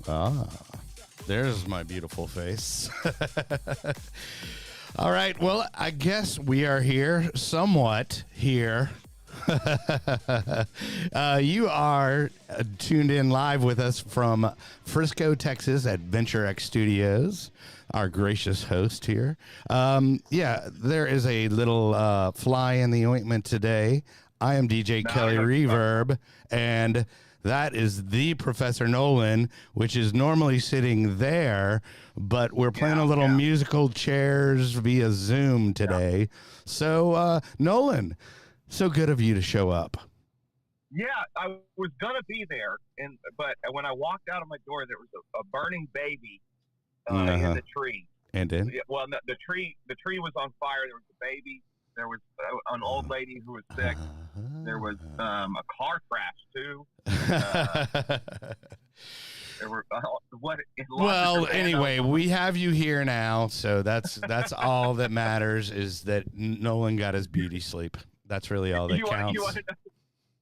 Ah, there's my beautiful face. All right. Well, I guess we are here, somewhat here. You are tuned in live with us from Frisco, Texas at Venture X Studios. Our gracious host here. There is a little fly in the ointment today. I am DJ Kelly Reverb, and that is the Professor Nolan, which is normally sitting there, but we're playing a little musical chairs via Zoom today. So, Nolan, so good of you to show up. Yeah, I was gonna be there, but when I walked out of my door, there was a burning baby in the tree. And then? Well, no, the tree was on fire. There was a baby. There was an old lady who was sick. There was a car crash too. There were anyway, we have you here now, so that's all that matters is that Nolan got his beauty sleep. That's really all that counts. You want to know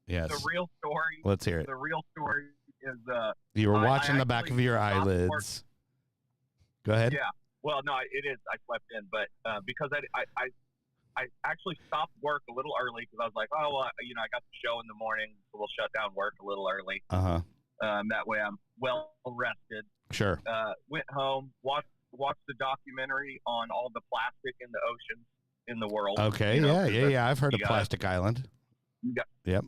yes. The real story? Let's hear it. The real story is you were watching the back of your eyelids. Go ahead. Yeah. Well, no, it is. I slept in, but because I actually stopped work a little early because I was like, I got the show in the morning, so we'll shut down work a little early. That way I'm well rested. Sure. Went home, watched the documentary on all the plastic in the oceans in the world. Okay. Yeah. I've heard of Plastic Island. Yep.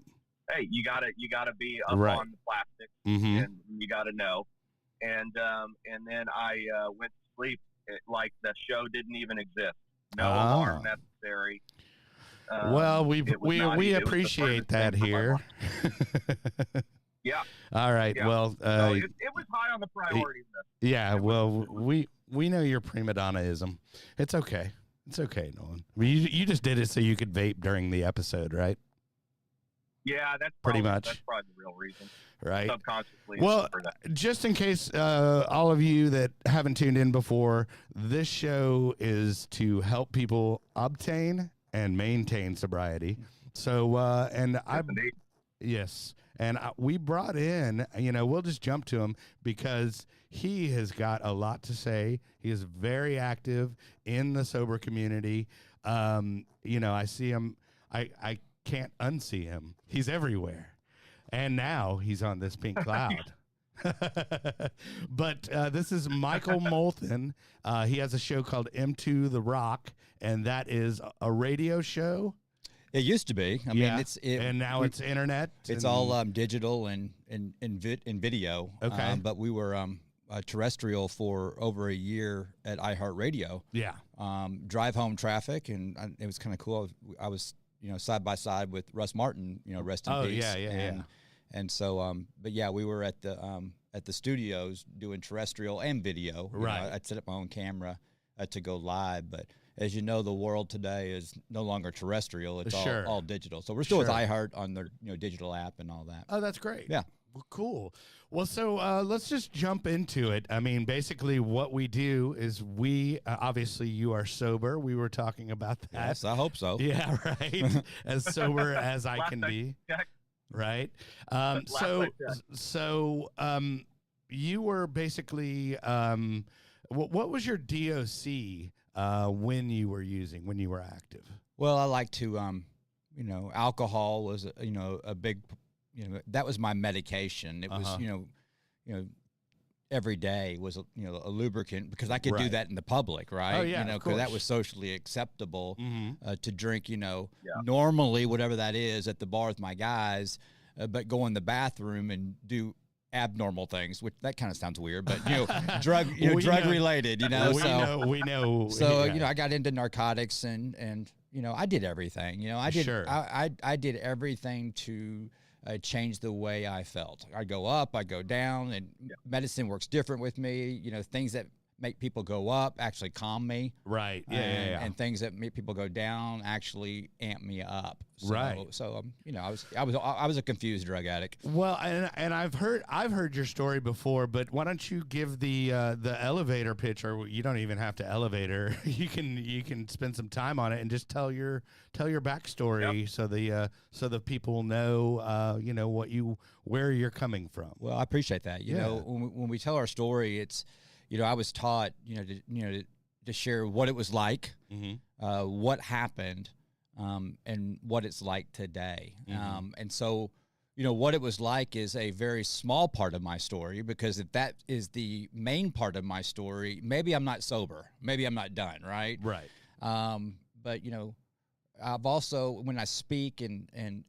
Hey, you gotta be up right on the plastic, and you gotta know. And then I went to sleep like the show didn't even exist. No alarm necessary. Well, we appreciate that here. Yeah. All right. Yeah. Well, it was high on the priority list. Yeah. Well, we know your prima donnaism. It's okay. It's okay, Nolan. I mean, you just did it so you could vape during the episode, right? Yeah, that's pretty much. That's probably the real reason. Right. Subconsciously. Well, just in case all of you that haven't tuned in before, this show is to help people obtain and maintain sobriety. So, we brought in, we'll just jump to him because he has got a lot to say. He is very active in the sober community. I see him. I can't unsee him. He's everywhere. And now he's on this pink cloud. But this is Michael Moulton. He has a show called M2 The Rock, and that is a radio show. It used to be. I mean, and now it's internet. It's all digital and video. Okay. But we were terrestrial for over a year at iHeartRadio. Yeah. Drive home traffic, and it was kind of cool. I was side by side with Russ Martin. Rest in peace. Yeah. And so, but yeah, we were at the studios doing terrestrial and video. Right. I'd set up my own camera to go live, but as you know, the world today is no longer terrestrial. It's all digital. So we're still with iHeart on their digital app and all that. Oh, that's great. Yeah. Well, cool. Well, so let's just jump into it. I mean, basically what we do is obviously you are sober. We were talking about that. Yes, I hope so. Yeah, right. As sober as I can be. Right. So you were basically, what was your DOC when you were active? Well, I like to, alcohol was, a big, that was my medication. It was, every day was, a lubricant because I could do that in the public, right? Oh, yeah, because that was socially acceptable to drink, normally whatever that is at the bar with my guys, but go in the bathroom and do abnormal things, which that kind of sounds weird, but drug related, we know. So I got into narcotics and I did everything. I did everything to change the way I felt. I go up, I go down, and medicine works different with me. Things that make people go up actually calm me. Right. And things that make people go down actually amp me up. So, right. So I was a confused drug addict. Well, and I've heard your story before, but why don't you give the elevator pitch, or you don't even have to elevator. You can spend some time on it and just tell your backstory, so the people know where you're coming from. Well, I appreciate that. You know, when we tell our story, it's, I was taught, to share what it was like, what happened, and what it's like today. And so, what it was like is a very small part of my story, because if that is the main part of my story, maybe I'm not sober, maybe I'm not done, right? Right. But I've also, when I speak and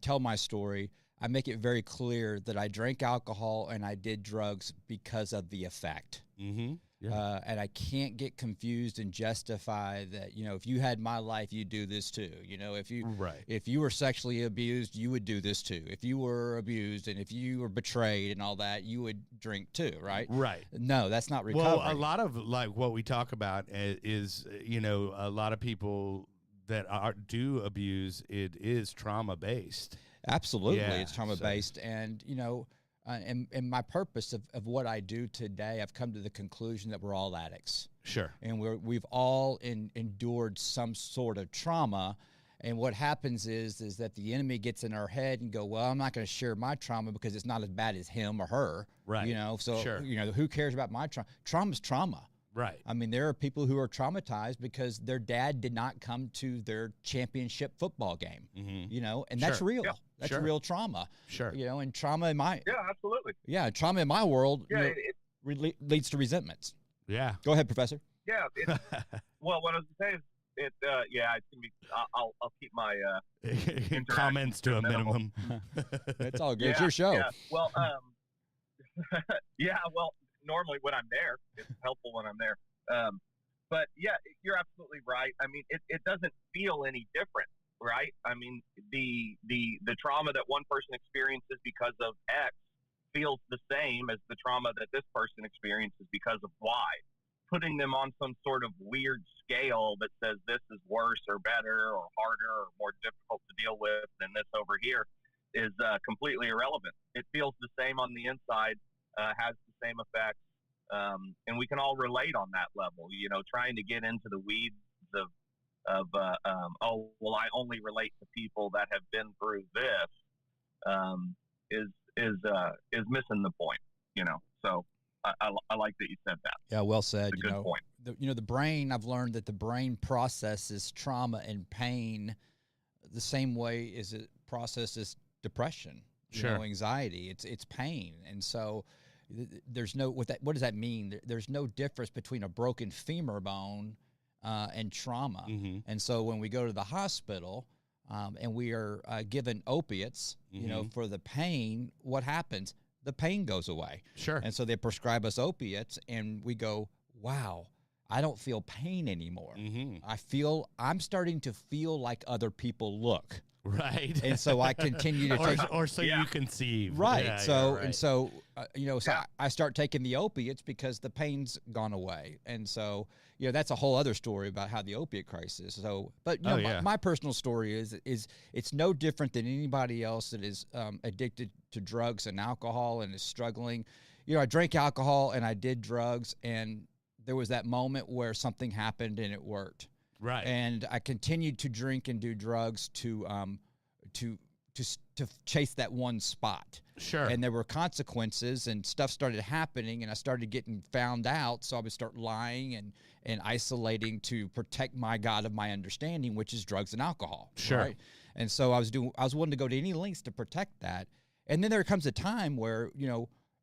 tell my story, I make it very clear that I drank alcohol and I did drugs because of the effect. Mm-hmm. Yeah. And I can't get confused and justify that, if you had my life, you'd do this too. If you were sexually abused, you would do this too. If you were abused and if you were betrayed and all that, you would drink too, right? Right. No, that's not recovery. Well, a lot of like what we talk about is, a lot of people that do abuse, it is trauma based. Absolutely. Yeah, it's trauma based. And, and my purpose of what I do today, I've come to the conclusion that we're all addicts. Sure. And we've all endured some sort of trauma. And what happens is that the enemy gets in our head and go, well, I'm not going to share my trauma because it's not as bad as him or her. Right. So, sure. Who cares about my trauma? Trauma's trauma. Right. I mean, there are people who are traumatized because their dad did not come to their championship football game, and that's real. Yeah. That's real trauma. Sure. And trauma in my absolutely. Yeah, trauma in my world leads to resentments. Yeah. Go ahead, Professor. Yeah. Well, what I was going to say is it's gonna be. I'll keep my comments to a minimum. It's all good. It's your show. Yeah. Well, Well, normally when I'm there, it's helpful when I'm there. But yeah, you're absolutely right. I mean, it doesn't feel any different, right? I mean, the trauma that one person experiences because of X feels the same as the trauma that this person experiences because of Y. Putting them on some sort of weird scale that says this is worse or better or harder or more difficult to deal with than this over here is completely irrelevant. It feels the same on the inside, has the same effects, and we can all relate on that level. Trying to get into the weeds of I only relate to people that have been through this is missing the point. So I like that you said that. Yeah, well said. It's a good point. The brain. I've learned that the brain processes trauma and pain the same way as it processes depression, anxiety. It's pain, and so there's no what does that mean? There's no difference between a broken femur bone and trauma. Mm-hmm. And so when we go to the hospital and we are given opiates, for the pain, what happens? The pain goes away. Sure. And so they prescribe us opiates, and we go, wow, I don't feel pain anymore. Mm-hmm. I'm starting to feel like other people look. Right. And so I continue to take, or so you conceive. Right. Yeah, so, right. And so, I start taking the opiates because the pain's gone away. And so, that's a whole other story about how the opiate crisis. So, but my personal story is it's no different than anybody else that is addicted to drugs and alcohol and is struggling. I drank alcohol and I did drugs, and there was that moment where something happened and it worked. Right. And I continued to drink and do drugs to chase that one spot. Sure. And there were consequences, and stuff started happening, and I started getting found out. So I would start lying and isolating to protect my God of my understanding, which is drugs and alcohol. Sure. Right? And so I was willing to go to any lengths to protect that. And then there comes a time where,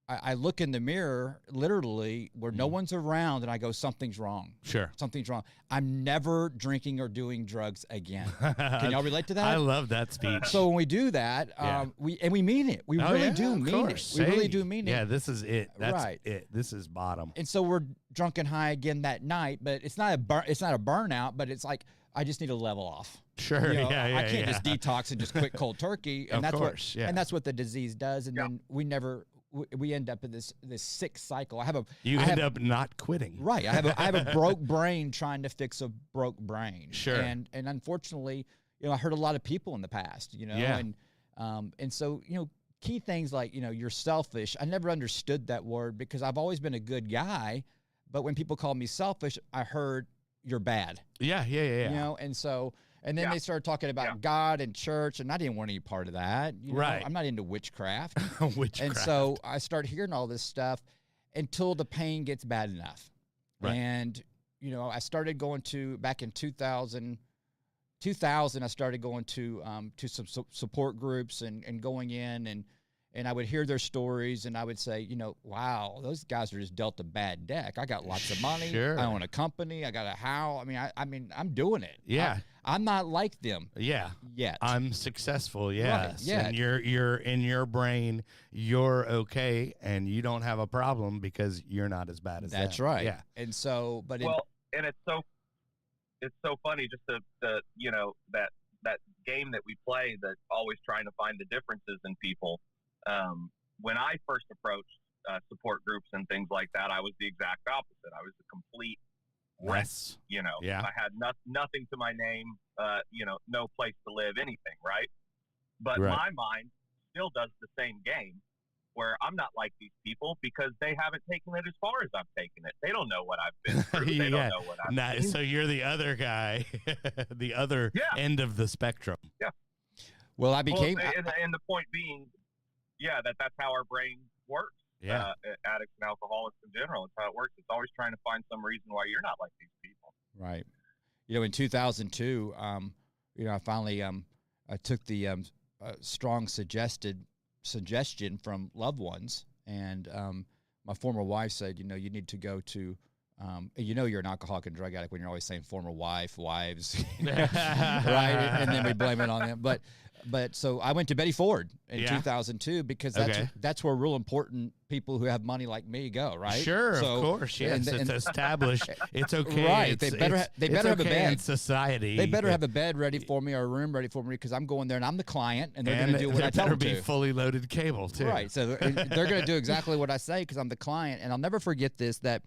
I look in the mirror, literally, where no one's around, and I go, something's wrong. Sure. Something's wrong. I'm never drinking or doing drugs again. Can y'all relate to that? I love that speech. So when we do that, we mean it. We really do mean it. We really do mean it. Yeah, this is it. That's it. This is bottom. And so we're drunk and high again that night, but it's not a burnout, but it's like, I just need to level off. Sure. I can't just detox and just quit cold turkey. And and that's what the disease does. And then we never we end up in this sick cycle. I end up not quitting. Right. I have a broke brain trying to fix a broke brain. Sure. And unfortunately, I hurt a lot of people in the past, Yeah. and so, key things like, you're selfish. I never understood that word because I've always been a good guy, but when people call me selfish, I heard you're bad. Yeah. And so, and then they started talking about God and church, and I didn't want any part of that. Right. I'm not into witchcraft. Witchcraft. And so I started hearing all this stuff until the pain gets bad enough. Right. And, I started going to, back in 2000, I started going to some support groups and going in and I would hear their stories and I would say, wow, those guys are just dealt a bad deck. I got lots of money. Sure. I own a company. I got a house. I mean, I'm doing it. Yeah. I'm not like them. Yeah. Yet. I'm successful. Yes. Right, yeah. And you're in your brain, you're okay, and you don't have a problem because you're not as bad as them. That's right. Yeah. And so, but and it's so funny just to that game that we play, that always trying to find the differences in people. When I first approached support groups and things like that, I was the exact opposite. I was a complete wreck. Yeah. I had nothing to my name, no place to live, anything, right? But my mind still does the same game, where I'm not like these people because they haven't taken it as far as I've taken it. They don't know what I've been through. They don't know what I've seen. So you're the other guy, the other end of the spectrum. Yeah. Well, I became... and the point being, that's how our brain works. Yeah. Addicts and alcoholics in general, it's how it works. It's always trying to find some reason why you're not like these people. Right. In 2002, I finally I took the strong suggestion from loved ones, and my former wife said, you need to go to you're an alcoholic and drug addict when you're always saying former wives, right? And then we blame it on them. But so I went to Betty Ford in 2002 because that's where real important people who have money like me go, right? Sure, of course, yes. It's established. It's okay. Right. They better have a bed in society. They better have a bed ready for me or a room ready for me because I'm going there and I'm the client and they're going to do what I tell them to. There better be fully loaded cable too. Right. So they're going to do exactly what I say because I'm the client. And I'll never forget this, that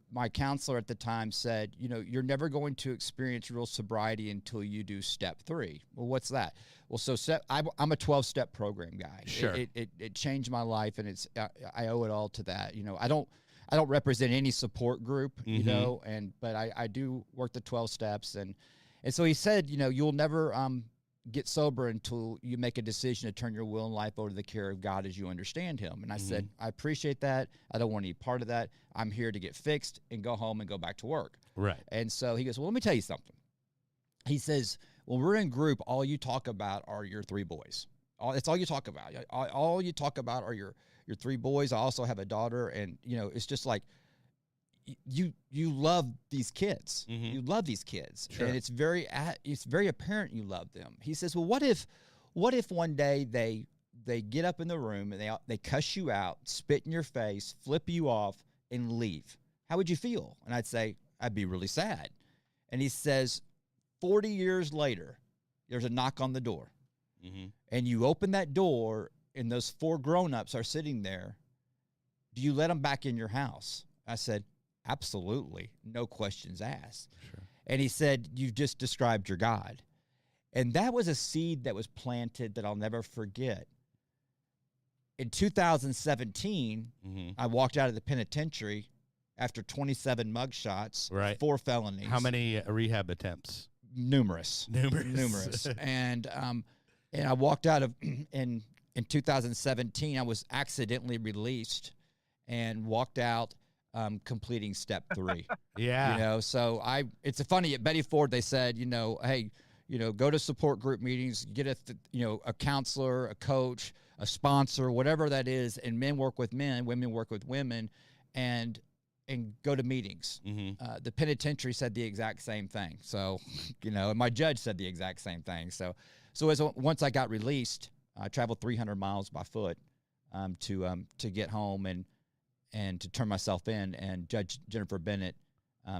my counselor at the time said, you're never going to experience real sobriety until you do step 3. Well, what's that? Well, so I'm a 12-step program guy. Sure. It changed my life, and I owe it all to that. I don't represent any support group, but I do work the 12 steps, and so he said, you'll never get sober until you make a decision to turn your will and life over to the care of God as you understand him. And I said, I appreciate that. I don't want any part of that. I'm here to get fixed and go home and go back to work. Right. And so he goes, well, let me tell you something. He says, when we're in group, all you talk about are your 3 boys. That's all you talk about. All you talk about are your 3 boys. I also have a daughter. And, it's just like, you love these kids. You love these kids. Sure. And it's very apparent you love them. He says, well, what if one day they get up in the room and they cuss you out, spit in your face, flip you off, and leave? How would you feel? And I'd say, I'd be really sad. And he says, 40 years later, there's a knock on the door. And you open that door and those 4 grown-ups are sitting there. Do you let them back in your house? I said, absolutely. No questions asked. Sure. And he said, you've just described your God. And that was a seed that was planted that I'll never forget. In 2017, I walked out of the penitentiary after 27 mugshots, right. 4 felonies. How many rehab attempts? Numerous. And I walked out of in 2017. I was accidentally released and walked out completing step 3. Yeah. So it's a funny at Betty Ford, they said, hey, go to support group meetings, get a counselor, a coach, a sponsor, whatever that is, and men work with men, women work with women, and go to meetings. The penitentiary said the exact same thing. So, and my judge said the exact same thing. So once I got released, I traveled 300 miles by foot to get home and to turn myself in, and Judge Jennifer Bennett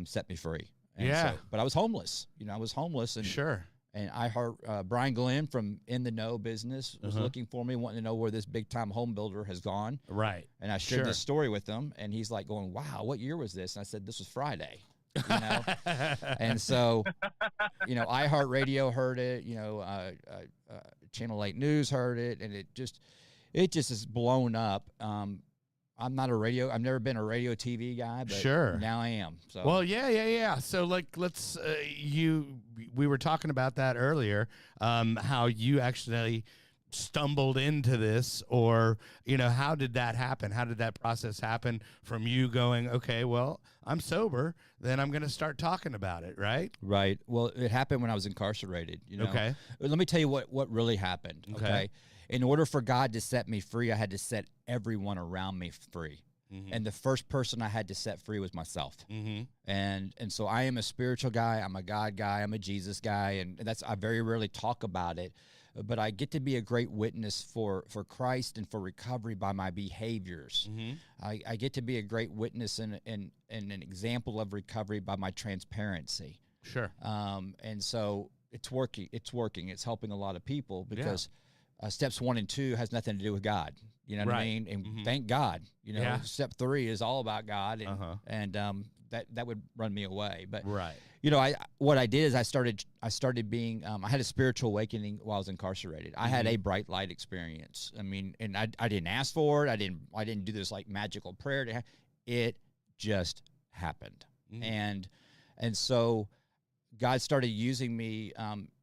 set me free. And but I was homeless. I was homeless, and sure. And I heard Brian Glenn from In the Know Business was looking for me, wanting to know where this big time home builder has gone. Right. And I shared this story with him, and he's like going, "Wow, what year was this?" And I said, "This was Friday." You know, and so, you know, iHeartRadio heard it. You know, Channel 8 News heard it, and it just is blown up. I'm not I've never been a radio TV guy, but now I am. So. Well, yeah. So like, we were talking about that earlier, how you actually stumbled into this, or, you know, how did that happen? How did that process happen from you going, okay, well, I'm sober, then I'm going to start talking about it, right? Right. Well, it happened when I was incarcerated, you know. Okay. Let me tell you what really happened, okay? In order for God to set me free, I had to set everyone around me free. Mm-hmm. And the first person I had to set free was myself. Mm-hmm. And so I am a spiritual guy. I'm a God guy. I'm a Jesus guy. And I very rarely talk about it. But I get to be a great witness for Christ and for recovery by my behaviors. Mm-hmm. I get to be a great witness and an example of recovery by my transparency. Sure. And so it's working. It's helping a lot of people because steps 1 and 2 has nothing to do with God. You know what I mean? And thank God. You know, step 3 is all about God, and that would run me away. But you know, what I did is I started being I had a spiritual awakening while I was incarcerated. I had a bright light experience. I mean, and I didn't ask for it. I didn't do this like magical prayer. It just happened, and so God started using me,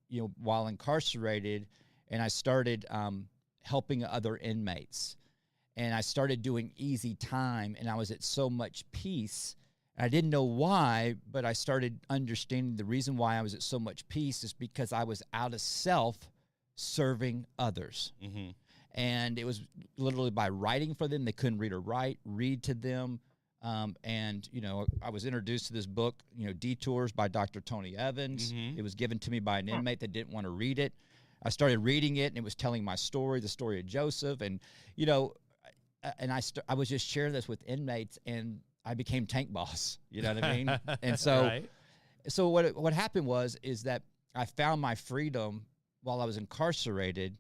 you know, while incarcerated. And I started helping other inmates. And I started doing easy time, and I was at so much peace. I didn't know why, but I started understanding the reason why I was at so much peace is because I was out of self serving others. Mm-hmm. And it was literally by writing for them. They couldn't read or write, read to them. And, you know, I was introduced to this book, you know, Detours by Dr. Tony Evans. Mm-hmm. It was given to me by an inmate that didn't want to read it. I started reading it, and it was telling my story, the story of Joseph. And, you know, and I was just sharing this with inmates, and I became tank boss. You know what I mean? And so, so what happened is that I found my freedom while I was incarcerated,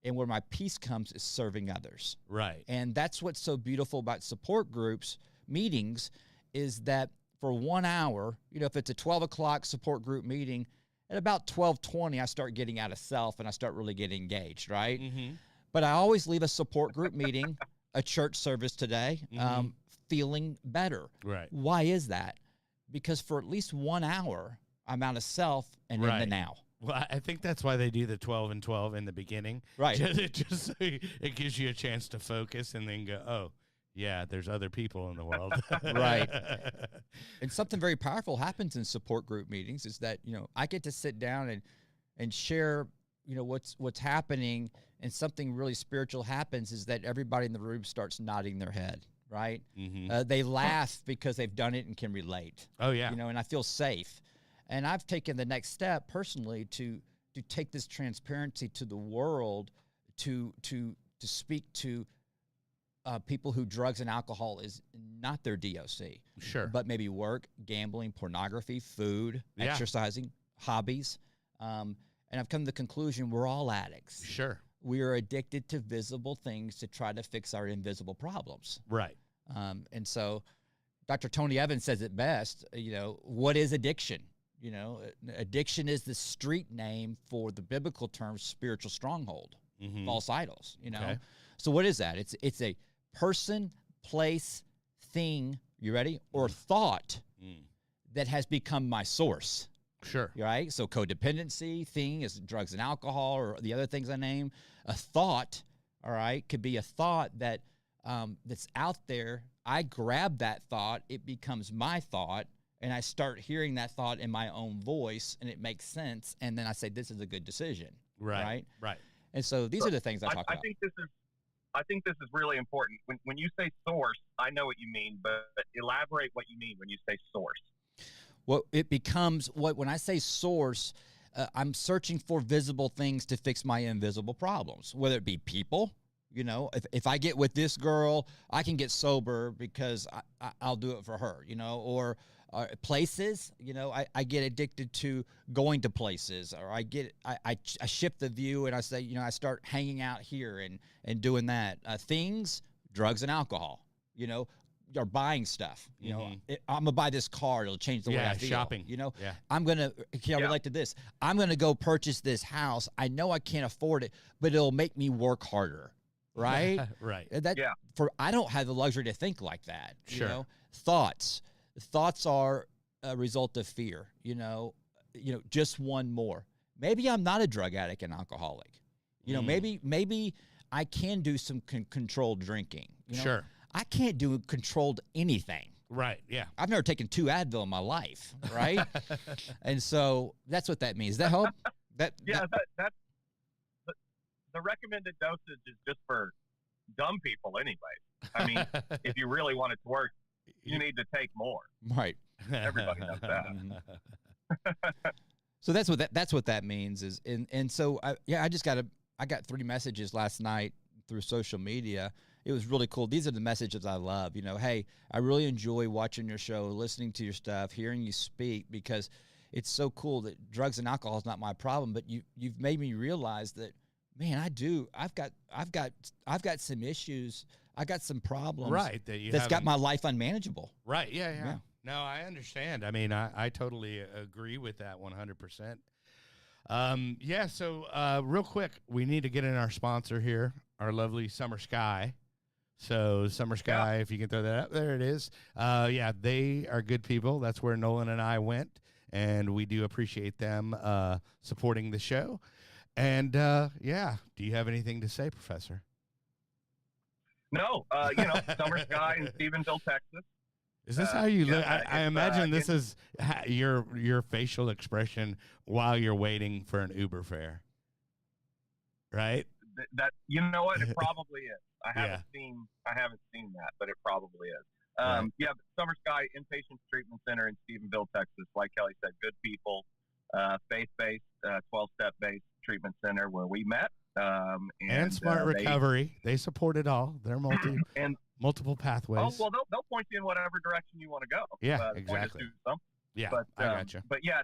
and where my peace comes is serving others. Right. And that's what's so beautiful about support groups, meetings, is that for 1 hour, you know, if it's a 12 o'clock support group meeting, at about 12:20, I start getting out of self and I start really getting engaged, right? Mm-hmm. But I always leave a support group meeting, a church service today, feeling better. Right. Why is that? Because for at least 1 hour, I'm out of self and in the now. Well, I think that's why they do the 12 and 12 in the beginning. Right. Just so it gives you a chance to focus and then go, oh, yeah, there's other people in the world. Right. And something very powerful happens in support group meetings is that, you know, I get to sit down and share, you know, what's happening, and something really spiritual happens is that everybody in the room starts nodding their head, right? Mm-hmm. They laugh because they've done it and can relate. Oh, yeah. You know, and I feel safe. And I've taken the next step personally to take this transparency to the world, to speak to people who drugs and alcohol is not their DOC. Sure. But maybe work, gambling, pornography, food, exercising, hobbies. And I've come to the conclusion we're all addicts. Sure. We are addicted to visible things to try to fix our invisible problems. Right. And so Dr. Tony Evans says it best, you know, what is addiction? You know, addiction is the street name for the biblical term spiritual stronghold, false idols, you know. Okay. So what is that? It's a person, place, thing, you ready? Or thought that has become my source. Sure. Right? So codependency, thing is drugs and alcohol or the other things I name. A thought, all right, could be a thought that that's out there. I grab that thought, it becomes my thought, and I start hearing that thought in my own voice, and it makes sense, and then I say, this is a good decision. Right. And so these are the things I talk about. I think this is really important. When you say source, I know what you mean, but elaborate what you mean when you say source. Well, it becomes when I say source, I'm searching for visible things to fix my invisible problems, whether it be people. You know, if I get with this girl, I can get sober because I'll do it for her, you know, or places. You know, I get addicted to going to places, or I shift the view and I say, you know, I start hanging out here and doing that. Things, drugs and alcohol, you know, or buying stuff. You know, I'm gonna buy this car; it'll change the way I feel. Shopping. You know, I'm gonna. Can I relate to this? I'm gonna go purchase this house. I know I can't afford it, but it'll make me work harder. Right. Right. I don't have the luxury to think like that. Sure. You know, thoughts are a result of fear. You know, just one more. Maybe I'm not a drug addict and alcoholic. You know, maybe I can do some controlled drinking. You know? Sure. I can't do controlled anything. Right. Yeah. I've never taken 2 Advil in my life. Right. And so that's what that means. Does that help? That's the recommended dosage is just for dumb people anyway. I mean, if you really want it to work, you need to take more. Right. Everybody knows that. So that's what that means is, and so I got 3 messages last night through social media. It was really cool. These are the messages I love. You know, hey, I really enjoy watching your show, listening to your stuff, hearing you speak, because it's so cool that drugs and alcohol is not my problem, but you've made me realize that, man, I've got some issues. I got some problems. Right. That's got my life unmanageable. Right. Yeah. No, I understand. I mean, I totally agree with that 100%. So real quick, we need to get in our sponsor here, our lovely Summer Sky. So Summer Sky, if you can throw that up, there it is. They are good people. That's where Nolan and I went, and we do appreciate them supporting the show. And do you have anything to say, Professor? No, Summer Sky in Stephenville, Texas. Is this how you live? I imagine this is your facial expression while you're waiting for an Uber fare, right? That it probably is. I haven't seen that, but it probably is. Summer Sky Inpatient Treatment Center in Stephenville, Texas. Like Kelly said, good people, faith-based, 12-step based treatment center where we met. And Smart Recovery. They support it all. They're multiple pathways. Oh, well, they'll point you in whatever direction you want to go. Yeah, exactly. Yeah, but, I gotcha. But yeah,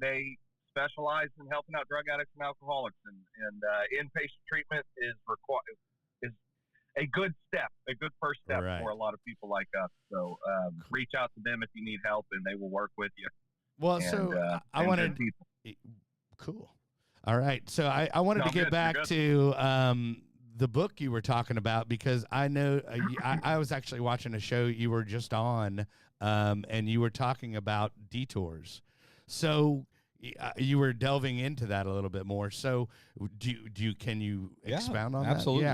they specialize in helping out drug addicts and alcoholics, and inpatient treatment is a good step, a good first step for a lot of people like us. So reach out to them if you need help, and they will work with you. Well, I wanted cool. All right, so I wanted to get back to the book you were talking about, because I know I was actually watching a show you were just on, and you were talking about detours. So you were delving into that a little bit more. So can you expound on that? Absolutely.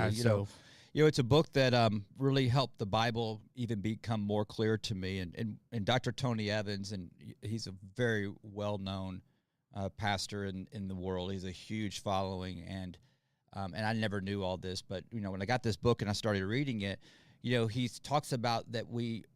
Yeah, it's a book that really helped the Bible even become more clear to me. And Dr. Tony Evans, and he's a very well-known pastor in the world. He's a huge following, and I never knew all this, but when I got this book and I started reading it, he talks about that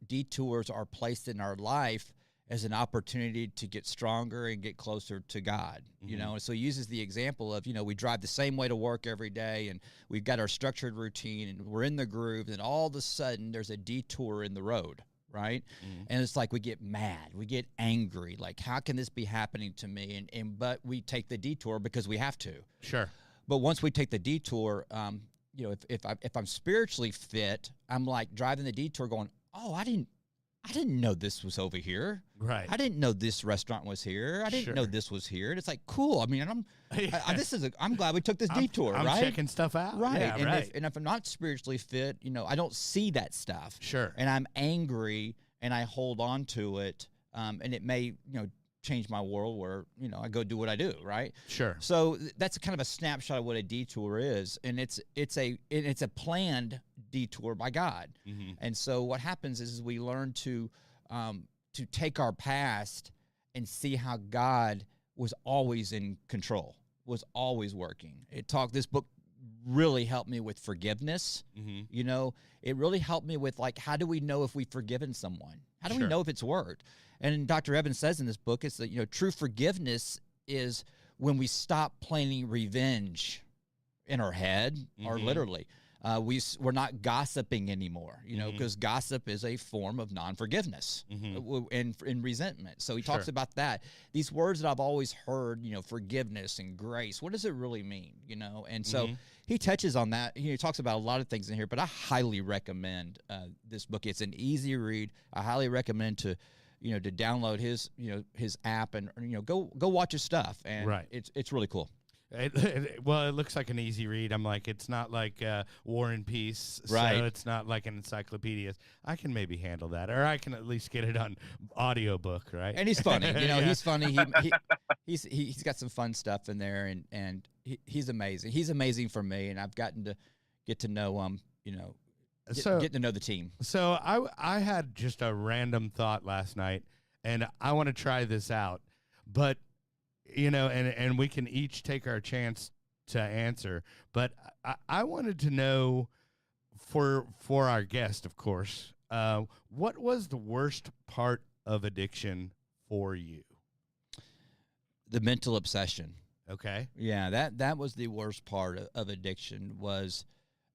detours are placed in our life as an opportunity to get stronger and get closer to God, and so he uses the example of, we drive the same way to work every day, and we've got our structured routine, and we're in the groove, and all of a sudden there's a detour in the road, right? And it's like we get mad, we get angry, like, how can this be happening to me? But we take the detour because we have to. Sure. But once we take the detour, if I'm spiritually fit, I'm like driving the detour going, oh, I didn't know this was over here. Right. I didn't know this restaurant was here. I didn't know this was here. And it's like, cool. I mean, I'm glad we took this detour, I'm right? checking stuff out. Right. Yeah, and if I'm not spiritually fit, I don't see that stuff. Sure. And I'm angry and I hold on to it. And it may, change my world where, I go do what I do. Right. Sure. So that's kind of a snapshot of what a detour is. And it's a planned detour by God. Mm-hmm. And so what happens is we learn to take our past and see how God was always in control, was always working. This book really helped me with forgiveness. Mm-hmm. It really helped me with, like, how do we know if we've forgiven someone? How do we know if it's worked? And Dr. Evans says in this book, it's that, true forgiveness is when we stop planning revenge in our head, or literally. We're not gossiping anymore, because gossip is a form of non-forgiveness and resentment. So he talks about that. These words that I've always heard, forgiveness and grace. What does it really mean? And so he touches on that. He talks about a lot of things in here, but I highly recommend this book. It's an easy read. I highly recommend to download his app and go watch his stuff, and it's really cool. It looks like an easy read. I'm like, it's not like War and Peace, so it's not like an encyclopedia. I can maybe handle that, or I can at least get it on audiobook, right? And he's funny, he's funny. He's got some fun stuff in there, and he's amazing. He's amazing for me, and I've gotten to get to know getting to know the team. So I had just a random thought last night, and I want to try this out, but. And we can each take our chance to answer. But I wanted to know, for our guest, of course, what was the worst part of addiction for you? The mental obsession. Okay. Yeah, that was the worst part of addiction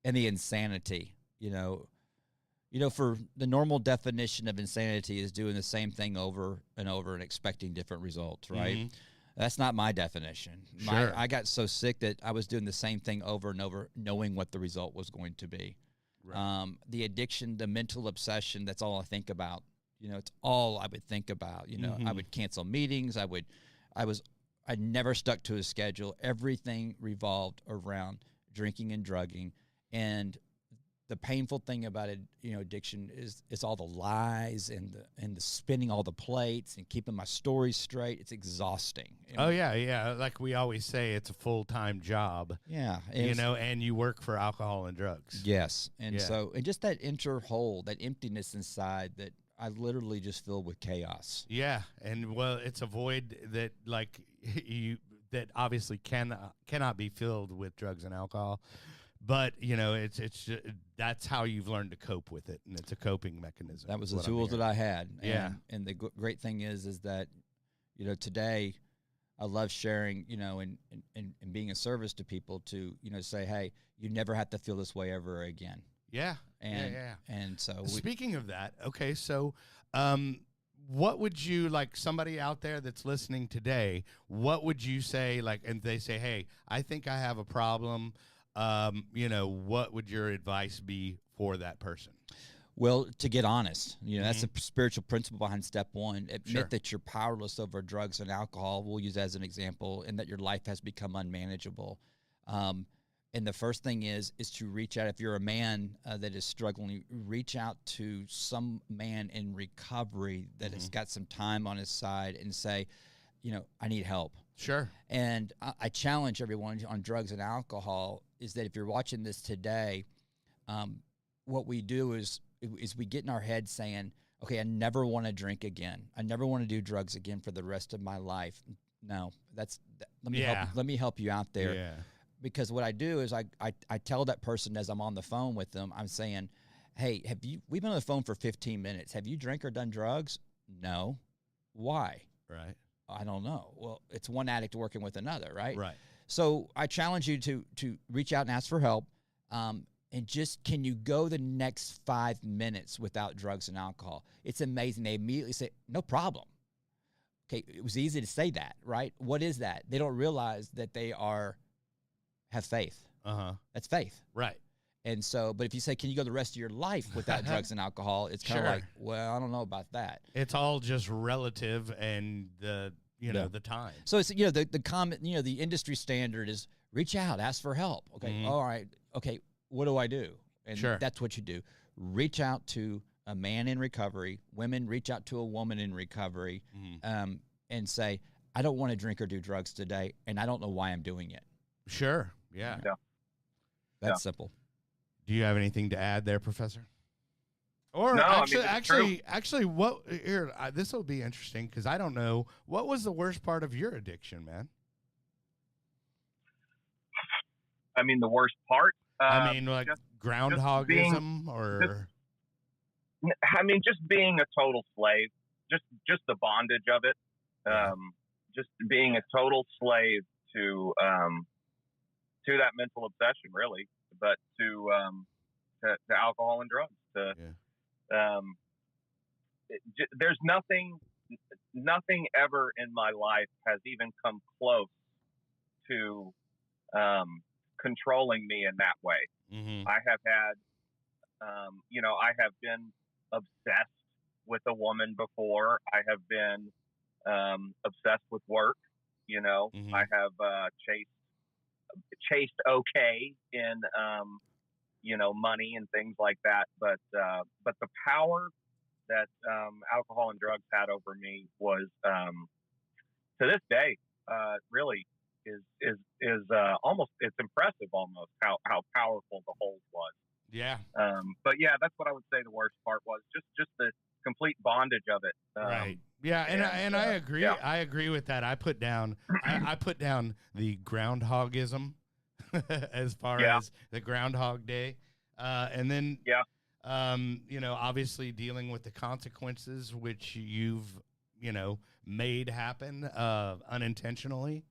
and the insanity. For the normal definition of insanity is doing the same thing over and over and expecting different results, right? Mm-hmm. That's not my definition. I got so sick that I was doing the same thing over and over, knowing what the result was going to be. Right. The addiction, the mental obsession, that's all I think about. It's all I would think about. I would cancel meetings. I never stuck to a schedule. Everything revolved around drinking and drugging. And the painful thing about it, addiction is all the lies and the spinning all the plates and keeping my stories straight. It's exhausting. Oh yeah. Like we always say, it's a full-time job. Yeah, and you work for alcohol and drugs. Yes, and just that inner hole, that emptiness inside that I literally just feel with chaos. Yeah, and it's a void that that obviously cannot be filled with drugs and alcohol. But it's just, that's how you've learned to cope with it, and it's a coping mechanism. That was the tools that I had. And the great thing is that today I love sharing and being a service to people to say, hey, you never have to feel this way ever again. Yeah. And so speaking of that, okay, so what would you, like, somebody out there that's listening today, what would you say, like, and they say, hey, I think I have a problem. What would your advice be for that person? Well, to get honest, that's a spiritual principle behind step one. Admit that you're powerless over drugs and alcohol. We'll use that as an example, and that your life has become unmanageable. And the first thing is to reach out. If you're a man that is struggling, reach out to some man in recovery that has got some time on his side and say, I need help. Sure. And I challenge everyone on drugs and alcohol is that if you're watching this today, what we do is we get in our head saying, okay, I never want to drink again. I never want to do drugs again for the rest of my life. No, let me help you out there. Yeah. Because what I do is I tell that person as I'm on the phone with them, I'm saying, hey, we've been on the phone for 15 minutes. Have you drank or done drugs? No. Why? Right. I don't know. Well, it's one addict working with another, right? Right. So I challenge you to reach out and ask for help. And just, can you go the next 5 minutes without drugs and alcohol? It's amazing. They immediately say, no problem. Okay, it was easy to say that, right? What is that? They don't realize that they have faith. That's faith. Right. And so, but if you say, can you go the rest of your life without drugs and alcohol? It's kind of like, well, I don't know about that. It's all just relative and the time. So it's, the common, the industry standard is reach out, ask for help. Okay. All right. Okay. What do I do? And that's what you do. Reach out to a man in recovery. Women, reach out to a woman in recovery, and say, I don't want to drink or do drugs today, and I don't know why I'm doing it. Sure. Yeah. That's simple. Do you have anything to add there, Professor? Or no, actually, what here? This will be interesting because I don't know. What was the worst part of your addiction, man? I mean, the worst part. Like groundhogism, or. Just being a total slave. Just the bondage of it. Just being a total slave to that mental obsession, really, but to alcohol and drugs. There's nothing ever in my life has even come close to controlling me in that way. Mm-hmm. I have had, I have been obsessed with a woman before. I have been obsessed with work. Mm-hmm. I have chased okay in money and things like that. But the power that alcohol and drugs had over me was to this day really is almost, it's impressive almost how powerful the hold was. Yeah. But yeah, that's what I would say the worst part was just the complete bondage of it. Right. Yeah, and I agree. Yeah. I agree with that. I put down I put down the groundhogism as far as the Groundhog Day, and then obviously dealing with the consequences which you've made happen unintentionally,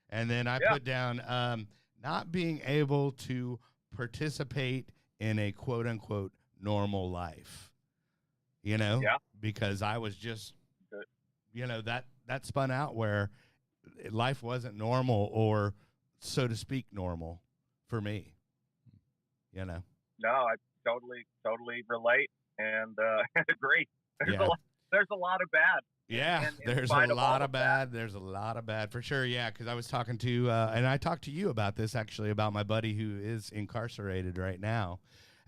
and then I put down not being able to participate in a quote unquote normal life, because I was just that spun out where life wasn't normal, or so to speak normal for me. No, I totally relate and agree. There's a lot of bad. Yeah, there's a lot of bad. There's a lot of bad for sure. Yeah, because I was talking to, and I talked to you about this actually, about my buddy who is incarcerated right now,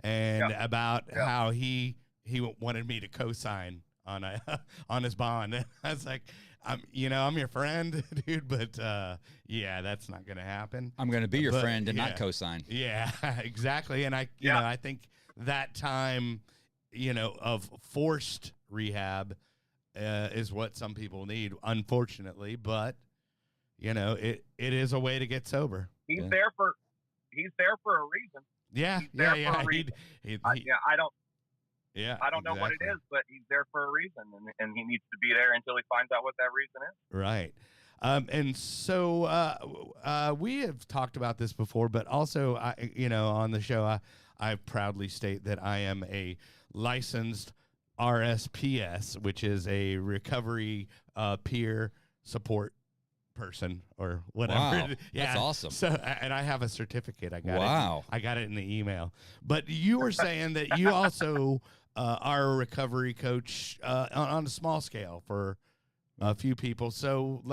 and about how he wanted me to co-sign on his bond. And I was like, I'm your friend, dude, but that's not going to happen. I'm going to be your friend and not co-sign. Yeah, exactly. And I think that time, of forced rehab is what some people need, unfortunately, but it is a way to get sober. He's there for a reason. Yeah. I don't know what it is, but he's there for a reason, and he needs to be there until he finds out what that reason is. Right. And so we have talked about this before, but also, on the show, I proudly state that I am a licensed RSPS, which is a recovery peer support person or whatever. Wow, that's awesome. So, and I have a certificate. I got it in the email. But you were saying that you also are a recovery coach on a small scale for a few people. So,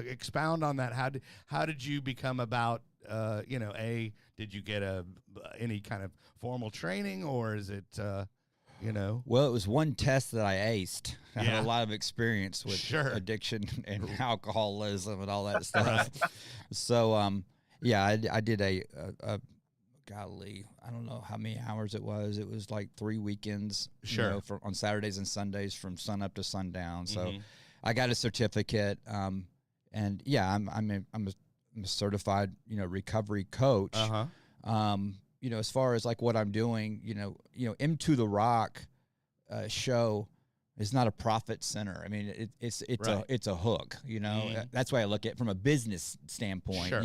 expound on that. How did you become about? Did you get any kind of formal training, or is it? Well, it was one test that I aced. I have a lot of experience with addiction and alcoholism and all that stuff. Right. So, I did a golly, I don't know how many hours it was. It was like 3 weekends, on Saturdays and Sundays from sun up to sundown. So I got a certificate. And I'm a certified, recovery coach. As far as like what I'm doing, Into the Rock show is not a profit center. I mean, it's a hook. That's why I look at it from a business standpoint. Sure.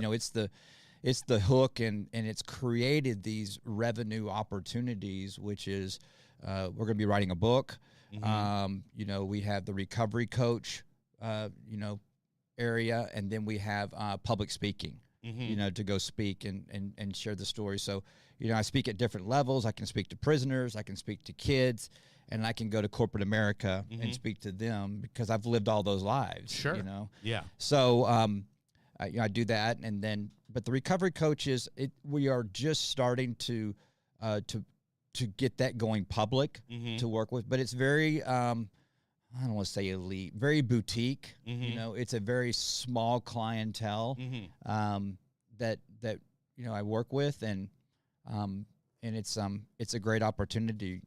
It's the hook, and it's created these revenue opportunities, which is we're going to be writing a book. We have the recovery coach, area, and then we have public speaking. To go speak and share the story. So, I speak at different levels. I can speak to prisoners, I can speak to kids, and I can go to corporate America and speak to them because I've lived all those lives. Sure. Yeah. So, I do that, but the recovery coaches, we are just starting to get that going public to work with, but it's very, I don't want to say elite, very boutique. It's a very small clientele that I work with, and it's a great opportunity,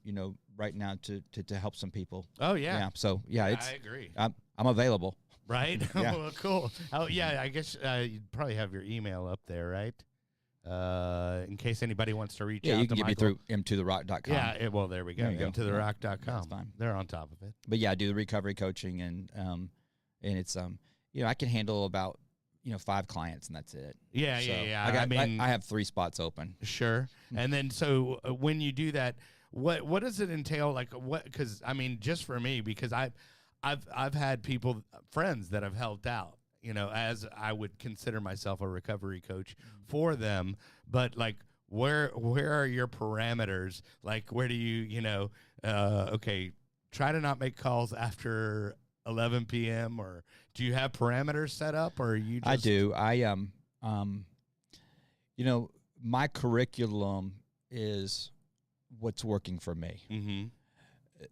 right now to help some people. Oh yeah. Yeah. So I agree. I'm available. Right. Yeah. Well, cool. Oh yeah. I guess you'd probably have your email up there, right? In case anybody wants to reach out. Yeah, you can to get me through m2therock.com. Yeah, well, there we go. m2therock.com. That's fine. They're on top of it. But yeah, I do the recovery coaching, and it's I can handle about 5 clients and that's it. Yeah, so yeah. I have 3 spots open. Sure. And then so when you do that, what does it entail? Like what? Because I mean, just for me, because I've had friends that have helped out, as I would consider myself a recovery coach for them. But like, where are your parameters? Like, where do you, okay, try to not make calls after 11 p.m. or do you have parameters set up, or you just... I do. My curriculum is what's working for me. Mm-hmm.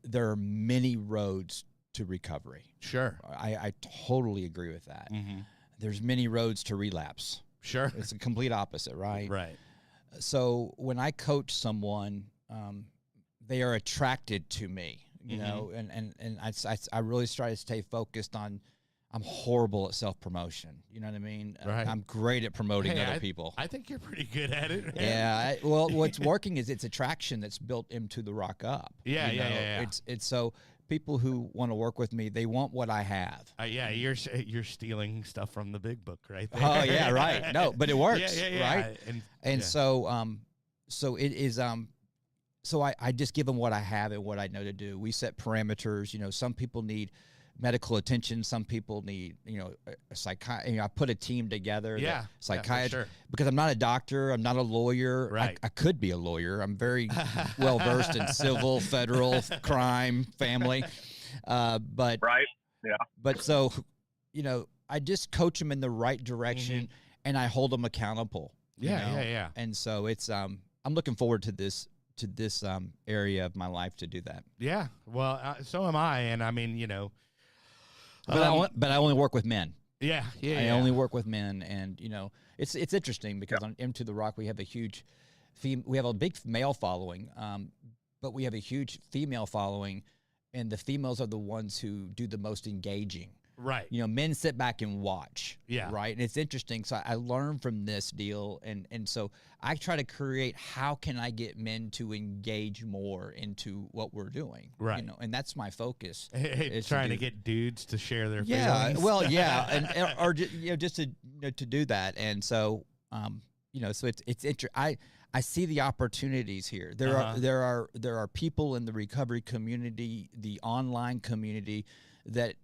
There are many roads to recovery. Sure. I totally agree with that. Mm-hmm. There's many roads to relapse. Sure. It's a complete opposite, right? Right. So when I coach someone, they are attracted to me, and I really try to stay focused on. I'm horrible at self-promotion. You know what I mean? Right. I'm great at promoting other people. I think you're pretty good at it. Man. Yeah. Well, what's working is it's attraction that's built into the Rock Up. Yeah. It's so people who want to work with me, they want what I have. Yeah, you're stealing stuff from the big book, right there. Oh yeah, right. No, but it works, right? And so it is. So I just give them what I have and what I know to do. We set parameters. Some people need medical attention. Some people need, a psychiatrist. I put a team together. Yeah, psychiatrist. Sure. Because I'm not a doctor. I'm not a lawyer. Right. I could be a lawyer. I'm very well versed in civil, federal, crime, family. But right. Yeah. But so, I just coach them in the right direction, and I hold them accountable. Yeah. And so it's I'm looking forward to this area of my life to do that. Yeah. Well, so am I, and I mean, But I only work with men. Yeah. I only work with men, and it's interesting because on Into the Rock we have a big male following, but we have a huge female following, and the females are the ones who do the most engaging. Right. Men sit back and watch. Yeah. Right. And it's interesting. So I learned from this deal. And so I try to create, how can I get men to engage more into what we're doing? Right. And that's my focus. Trying to get dudes to share their feelings. Yeah. Well, yeah. Or just to do that. And so, so it's interesting. I see the opportunities here. There are people in the recovery community, the online community, that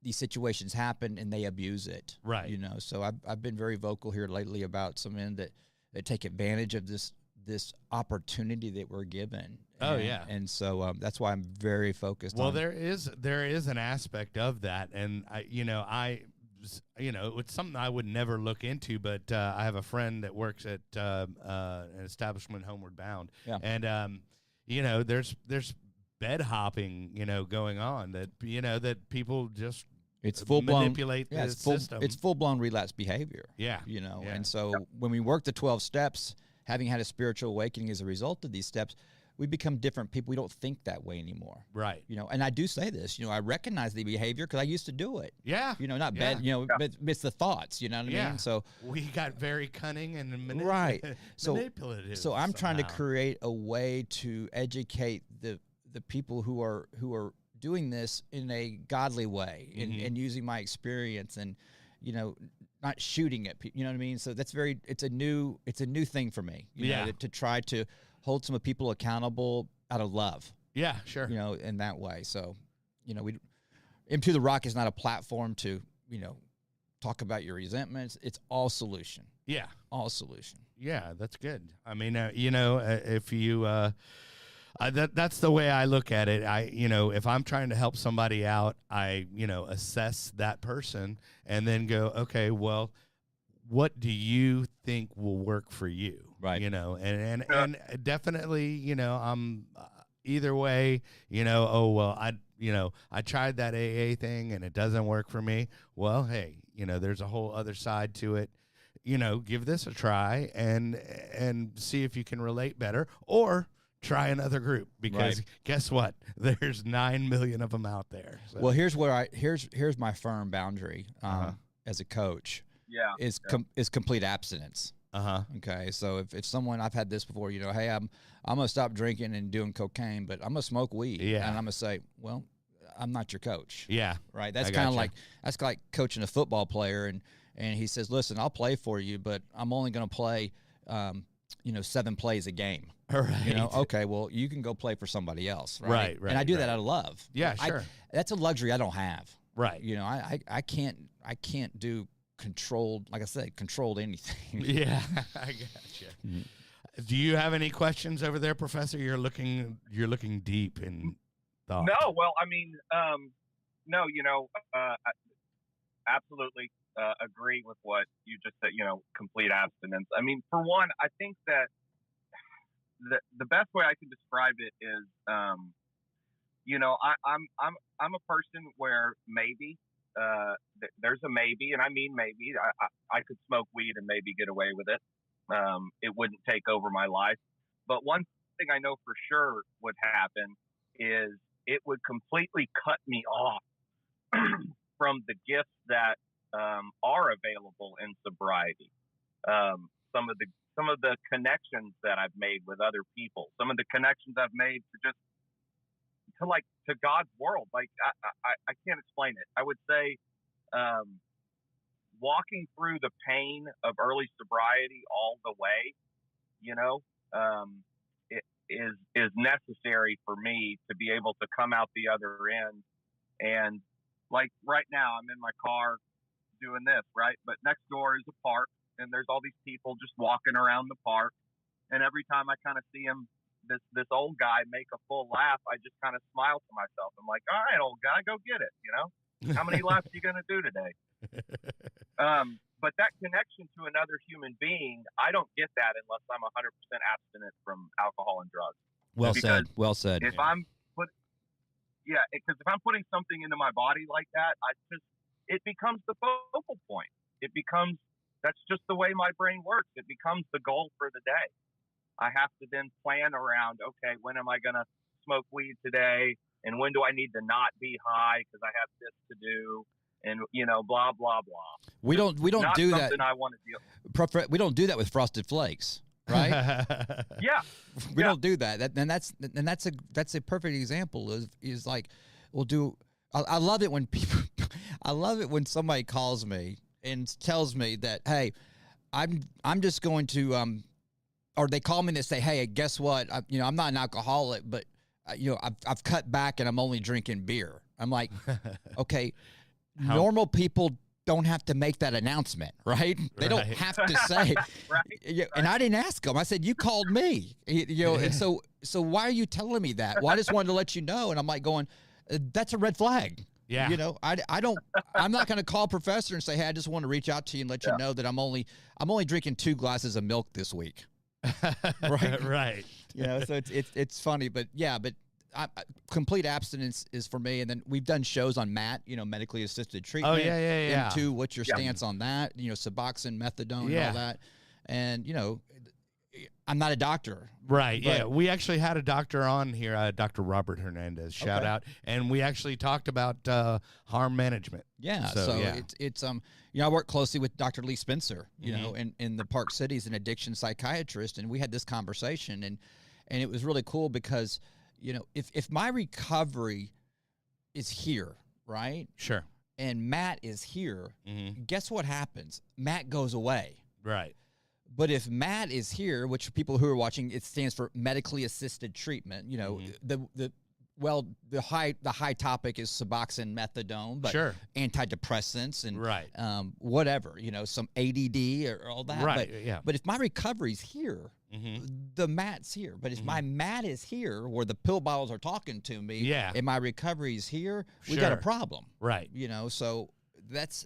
these situations happen and they abuse it. Right. So I've been very vocal here lately about some men that take advantage of this opportunity that we're given. And so that's why I'm very focused on. Well, there is an aspect of that, and it's something I would never look into, but I have a friend that works at an establishment, Homeward Bound. Yeah. And there's bed hopping, going on that people just manipulate the system. It's full blown relapse behavior. Yeah. And so when we work the 12 steps, having had a spiritual awakening as a result of these steps, we become different people. We don't think that way anymore. Right. And I do say this, I recognize the behavior because I used to do it. Yeah. Not bad, but it's the thoughts, you know what I mean? So we got very cunning and manipulative. So I'm trying to somehow create a way to educate the people who are doing this in a godly way, and using my experience, and not shooting at people. You know what I mean? So that's it's a new thing for me. To try to hold some people accountable out of love. Yeah, sure. In that way. So, Into the Rock is not a platform to talk about your resentments. It's all solution. Yeah, all solution. Yeah, that's good. I mean, if you. That's the way I look at it. If I'm trying to help somebody out, I, assess that person and then go, okay, well, what do you think will work for you? Right. And definitely, I'm either way, I tried that AA thing and it doesn't work for me. Well, hey, there's a whole other side to it. Give this a try and see if you can relate better, or try another group, because guess what? There's 9 million of them out there. So. Well, here's my firm boundary as a coach. Yeah. Is complete abstinence. Okay. So if someone, I've had this before, hey, I'm gonna stop drinking and doing cocaine, but I'm gonna smoke weed. Yeah. And I'm gonna say, well, I'm not your coach. Yeah. Right. That's kind of like coaching a football player, and and he says, "Listen, I'll play for you, but I'm only going to play, 7 plays a game." Right. Okay, well, you can go play for somebody else, Right. And I do that out of love. Yeah, sure. That's a luxury I don't have. Right. I can't do controlled, like I said, controlled anything. Yeah, I gotcha. Mm-hmm. Do you have any questions over there, Professor? You're looking deep in thought. No, well, I mean, no, I absolutely agree with what you just said. Complete abstinence. I mean, for one, I think that the best way I can describe it is, I'm a person where maybe there's a maybe, and I mean maybe I could smoke weed and maybe get away with it. It wouldn't take over my life. But one thing I know for sure would happen is it would completely cut me off from the gifts that are available in sobriety. Some of the connections that I've made with other people, some of the connections I've made to God's world. Like I can't explain it. I would say walking through the pain of early sobriety all the way, it is necessary for me to be able to come out the other end. And like right now, I'm in my car doing this, right? But next door is a park, and there's all these people just walking around the park. And every time I kind of see him, this old guy make a full laugh, I just kind of smile to myself. I'm like, all right, old guy, go get it. How many laps are you going to do today? But that connection to another human being, I don't get that unless I'm 100% abstinent from alcohol and drugs. Well said. If I'm because if I'm putting something into my body like that, it becomes the focal point. That's just the way my brain works. It becomes the goal for the day. I have to then plan around, okay, when am I going to smoke weed today? And when do I need to not be high because I have this to do? And, blah, blah, blah. We don't do that. I want to deal. We don't do that with Frosted Flakes, right? Yeah. We don't do that. That's a perfect example is like, I love it when people, I love it when somebody calls me and tells me that, hey, I'm just going to, or they call me and they say, hey, guess what? I'm not an alcoholic, but I've cut back and I'm only drinking beer. I'm like, okay, normal people don't have to make that announcement, right? They don't have to say, right. And I didn't ask them. I said, you called me, and so why are you telling me that? Well, I just wanted to let you know. And I'm like going, that's a red flag. Yeah. I'm not going to call Professor and say, hey, I just want to reach out to you and let you know that I'm only drinking 2 glasses of milk this week. Right. Right. So it's funny, but complete abstinence is for me. And then we've done shows on MAT, medically assisted treatment. Oh yeah. Into what's your stance on that? Suboxone, methadone, and all that. And I'm not a doctor. Right. Yeah. We actually had a doctor on here, Dr. Robert Hernandez, shout out. And we actually talked about harm management. Yeah. So it's I work closely with Dr. Lee Spencer, in the Park City as an addiction psychiatrist. And we had this conversation and it was really cool because, if my recovery is here, right? Sure. And Matt is here, guess what happens? Matt goes away. Right. But if Matt is here, which people who are watching, it stands for medically assisted treatment. The high topic is Suboxone, methadone, but antidepressants and whatever, some ADD or all that. Right. But if my recovery's here, the Matt's here. But if my Matt is here, where the pill bottles are talking to me, and my recovery's here, we got a problem. Right. So that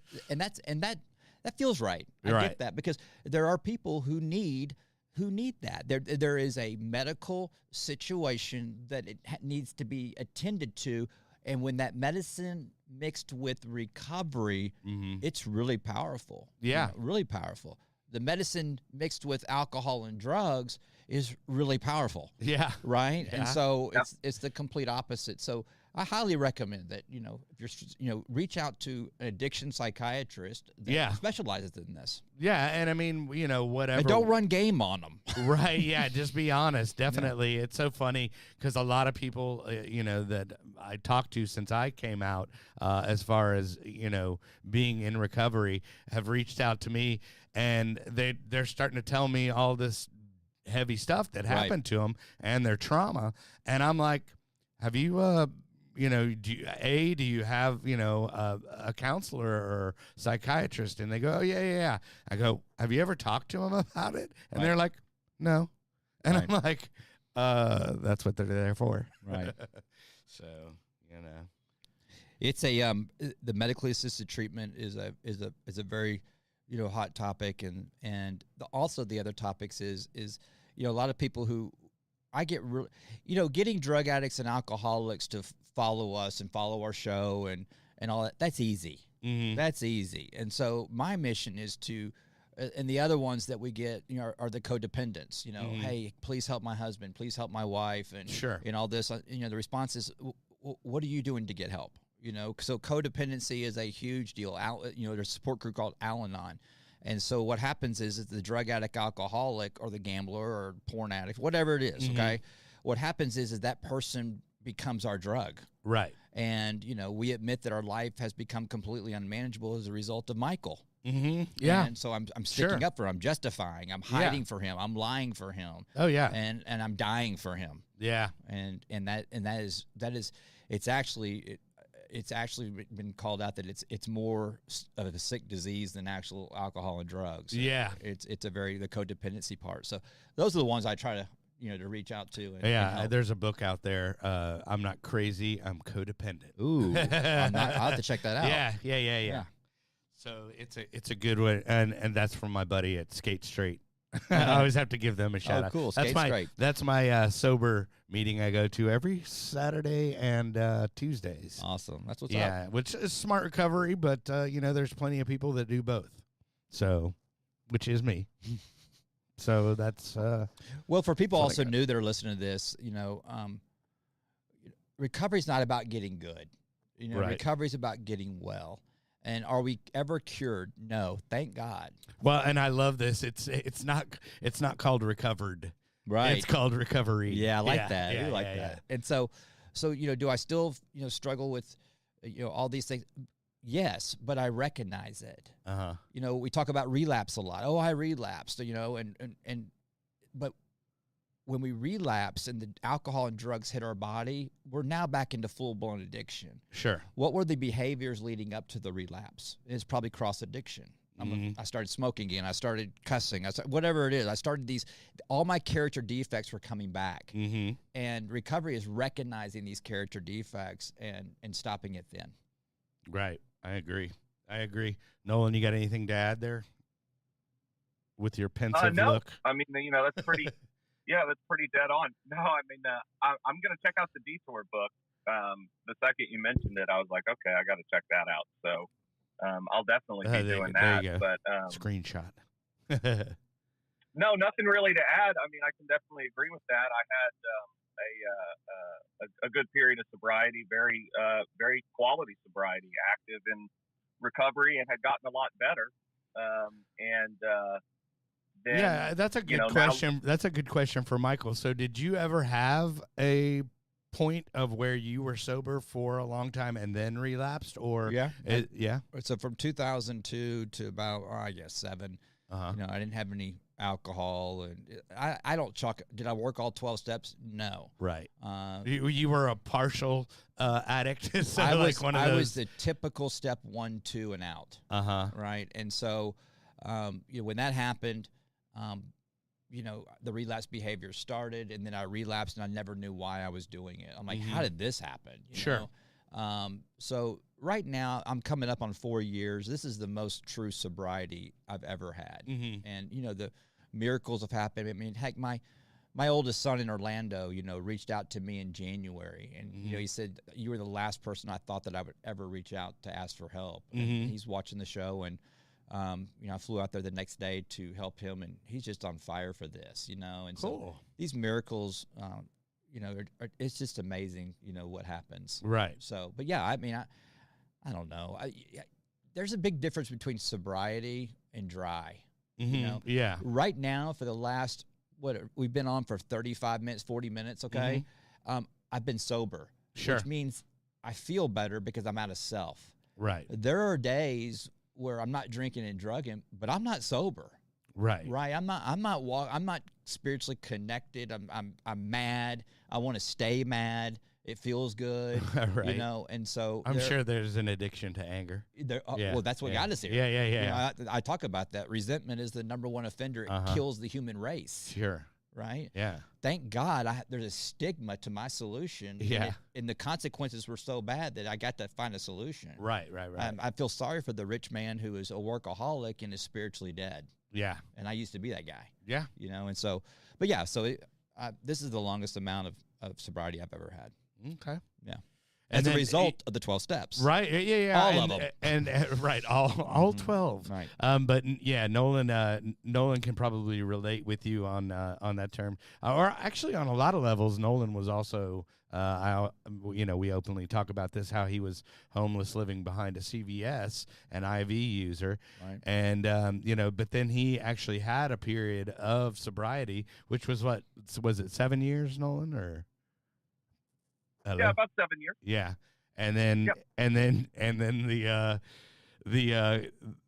feels right. I get that because there are people who need that. There is a medical situation that it needs to be attended to, and when that medicine mixed with recovery, it's really powerful. Yeah, really powerful. The medicine mixed with alcohol and drugs is really powerful. Yeah, right. Yeah. And so it's the complete opposite. So I highly recommend that, if you're, reach out to an addiction psychiatrist that specializes in this. Yeah. And I mean, whatever. And don't run game on them. Right. Yeah. Just be honest. Definitely. Yeah. It's so funny because a lot of people, that I talked to since I came out, as far as, being in recovery, have reached out to me, and they're starting to tell me all this heavy stuff that happened to them and their trauma. And I'm like, have you, do you have, a counselor or psychiatrist? And they go, oh, yeah. I go, have you ever talked to them about it? And they're like, no. And I'm like, that's what they're there for. Right. So, it's the medically assisted treatment is a very, hot topic. And also the other topics is, a lot of people who I get really, getting drug addicts and alcoholics to follow us and follow our show and all that. That's easy. Mm-hmm. That's easy. And so my mission is to, and the other ones that we get, are the codependents, mm-hmm. hey, please help my husband, please help my wife. And, sure. And all this, the response is, what are you doing to get help? So codependency is a huge deal. There's a support group called Al-Anon. And so what happens is the drug addict, alcoholic, or the gambler or porn addict, whatever it is, mm-hmm. okay, what happens is that person becomes our drug. Right. And, we admit that our life has become completely unmanageable as a result of Michael. Mm-hmm. Yeah. And so I'm sticking up for him, I'm justifying, I'm hiding for him, I'm lying for him. Oh, yeah. And I'm dying for him. Yeah. And that is it's actually been called out that it's more of a sick disease than actual alcohol and drugs. Yeah. It's the codependency part. So those are the ones I try to, to reach out to. And there's a book out there. I'm not crazy. I'm codependent. Ooh, I'll have to check that out. Yeah. So it's a good one. And that's from my buddy at Skate Straight. I always have to give them a shout out. Cool. That's my sober meeting I go to every Saturday and Tuesdays. Awesome. That's what's up. Yeah, which is smart recovery, but there's plenty of people that do both. So, which is me. So that's well, for people also new that are listening to this, recovery is not about getting good. Right. Recovery is about getting well. And are we ever cured? No, thank God. Well, and I love this. It's not called recovered. Right. It's called recovery. Yeah, I like that. Yeah, I like that. And so do I still struggle with all these things? Yes, but I recognize it. Uh-huh. We talk about relapse a lot. Oh, I relapsed. But when we relapse and the alcohol and drugs hit our body, we're now back into full-blown addiction. Sure. What were the behaviors leading up to the relapse? It's probably cross-addiction. Mm-hmm. I started smoking again. I started cussing. Whatever it is. I started all my character defects were coming back. Mm-hmm. And recovery is recognizing these character defects and stopping it then. Right. I agree. Nolan, you got anything to add there with your pensive look? I mean, that's pretty... Yeah, that's pretty dead on. No, I mean, I'm going to check out the Detour book. The second you mentioned it, I was like, okay, I got to check that out. So I'll definitely be doing that. But screenshot. No, nothing really to add. I mean, I can definitely agree with that. I had a good period of sobriety, very quality sobriety, active in recovery, and had gotten a lot better. Then, that's a good question. That's a good question for Michael. So did you ever have a point of where you were sober for a long time and then relapsed? Or yeah. So from 2002 to about, I guess, 7, I didn't have any alcohol. And I don't chalk. Did I work all 12 steps? No. Right. You were a partial addict. So I was the typical step 1, 2, and out. Right. And so, when that happened, the relapse behavior started, and then I relapsed, and I never knew why I was doing it. I'm like, how did this happen? Sure. So right now I'm coming up on 4 years. This is the most true sobriety I've ever had. Mm-hmm. And, the miracles have happened. I mean, heck, my oldest son in Orlando, reached out to me in January, and, he said, you were the last person I thought that I would ever reach out to ask for help. And he's watching the show, and, I flew out there the next day to help him, and he's just on fire for this, and cool. So these miracles, it's just amazing, what happens. Right. So, but yeah, I mean, I don't know. There's a big difference between sobriety and dry. Mm-hmm. Yeah. Right now, for the last, we've been on for 35 minutes, 40 minutes, okay? Mm-hmm. I've been sober. Sure. Which means I feel better because I'm out of self. Right. There are days where I'm not drinking and drugging, but I'm not sober. Right. Right. I'm not spiritually connected. I'm mad. I want to stay mad. It feels good. Right. And so I'm sure there's an addiction to anger. Well, that's what got us here. Yeah. I talk about that. Resentment is the number one offender. It kills the human race. Sure. Right. Yeah. Thank God there's a stigma to my solution. Yeah. And the consequences were so bad that I got to find a solution. Right. I feel sorry for the rich man who is a workaholic and is spiritually dead. Yeah. And I used to be that guy. Yeah. And so, but yeah, so this is the longest amount of sobriety I've ever had. Okay. Yeah. As a result of the 12 steps. Right. Yeah. All of them. And right. All 12. Right. But yeah, Nolan can probably relate with you on that term. Or actually on a lot of levels, Nolan was also, we openly talk about this, how he was homeless living behind a CVS, an IV user. Right. And, but then he actually had a period of sobriety, which was was it 7 years, Nolan, or? Hello? Yeah, about 7 years. Yeah, and then yep. and then the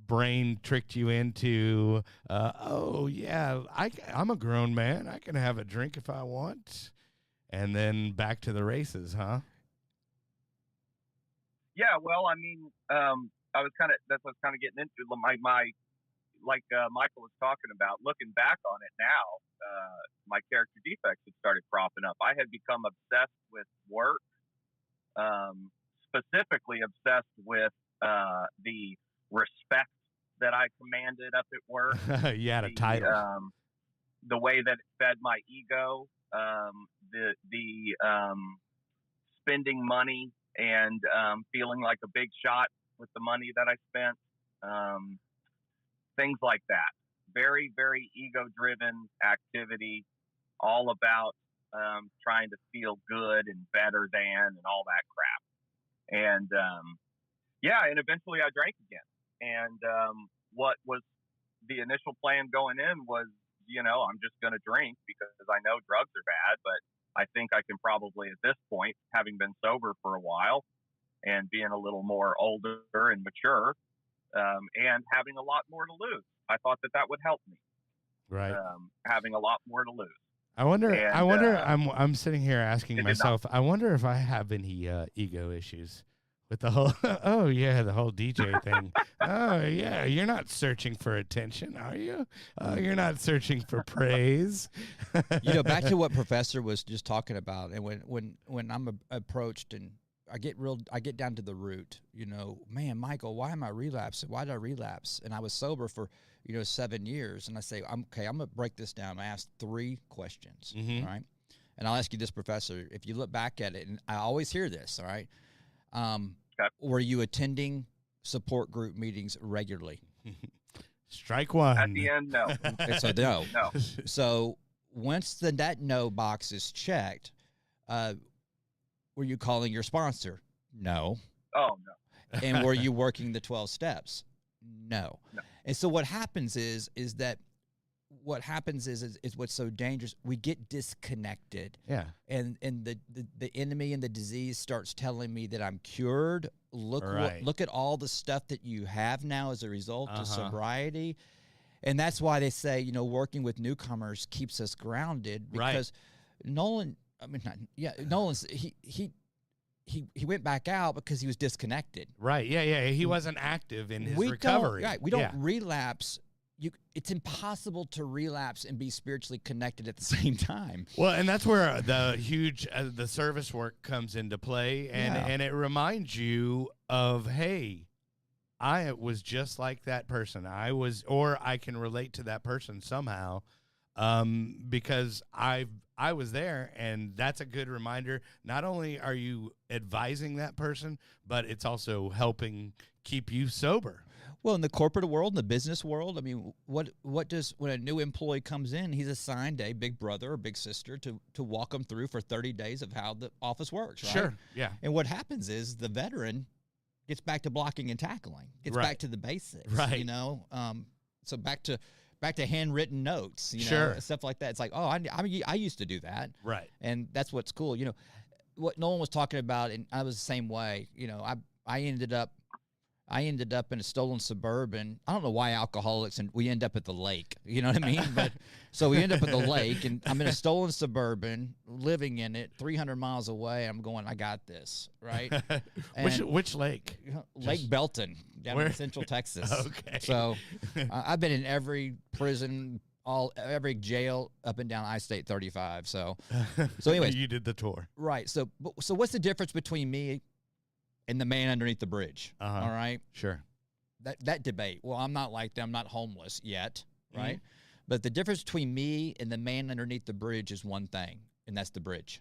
brain tricked you into I'm a grown man, I can have a drink if I want, and then back to the races, huh? Yeah, well, I mean, that's what I was kind of getting into. My like Michael was talking about, looking back on it now, my character defects had started cropping up. I had become obsessed with work, specifically obsessed with the respect that I commanded up at work. You had a title. The way that it fed my ego, the spending money and feeling like a big shot with the money that I spent. Things like that. Very, very ego-driven activity, all about trying to feel good and better than and all that crap. And, and eventually I drank again. And what was the initial plan going in was, I'm just going to drink because I know drugs are bad, but I think I can probably at this point, having been sober for a while and being a little more older and mature, and having a lot more to lose. I thought that would help me. Right. Having a lot more to lose. I wonder. I'm sitting here asking myself. I wonder if I have any ego issues with the whole. The whole DJ thing. Oh yeah, you're not searching for attention, are you? You're not searching for praise. Back to what Professor was just talking about, and when I'm approached and I get down to the root, man, Michael, why am I relapsing? Why did I relapse? And I was sober for, 7 years. And I say, I'm going to break this down. I asked 3 questions, all right? And I'll ask you this, Professor, if you look back at it, and I always hear this, all right? Were you attending support group meetings regularly? Strike one. At the end, no. So no. No. So once that no box is checked, were you calling your sponsor? No. Oh, no. And were you working the 12 steps? No. And so what happens is what's so dangerous. We get disconnected. Yeah. And the enemy and the disease starts telling me that I'm cured. Look at all the stuff that you have now as a result of sobriety. And that's why they say, working with newcomers keeps us grounded, because Nolan he went back out because he was disconnected. Right. Yeah. He wasn't active in his recovery. We don't relapse. It's impossible to relapse and be spiritually connected at the same time. Well, and that's where the huge the service work comes into play, and it reminds you of, hey, I was just like that person. I can relate to that person somehow, because I was there, and that's a good reminder. Not only are you advising that person, but it's also helping keep you sober. Well, in the corporate world, in the business world, I mean, what does when a new employee comes in, he's assigned a big brother or big sister to walk them through for 30 days of how the office works, right? Sure, yeah. And what happens is the veteran gets back to blocking and tackling, gets back to the basics, right? You know, so back to handwritten notes, you know, stuff like that. It's like, oh, I used to do that, right? And that's what's cool. You know, what Nolan was talking about, and I was the same way. You know, I ended up in a stolen Suburban. I don't know why alcoholics, and we end up at the lake. You know what I mean? But so we end up at the lake, and I'm in a stolen Suburban, living in it, 300 miles away. I'm going, I got this, right? Which lake? Lake Belton, down in Central Texas. Okay. So I've been in every prison, every jail up and down I-State 35. So anyways, you did the tour, right? So what's the difference between me and the man underneath the bridge? All right. Sure. That debate. Well, I'm not like that. I'm not homeless yet. Right. But the difference between me and the man underneath the bridge is one thing, and that's the bridge.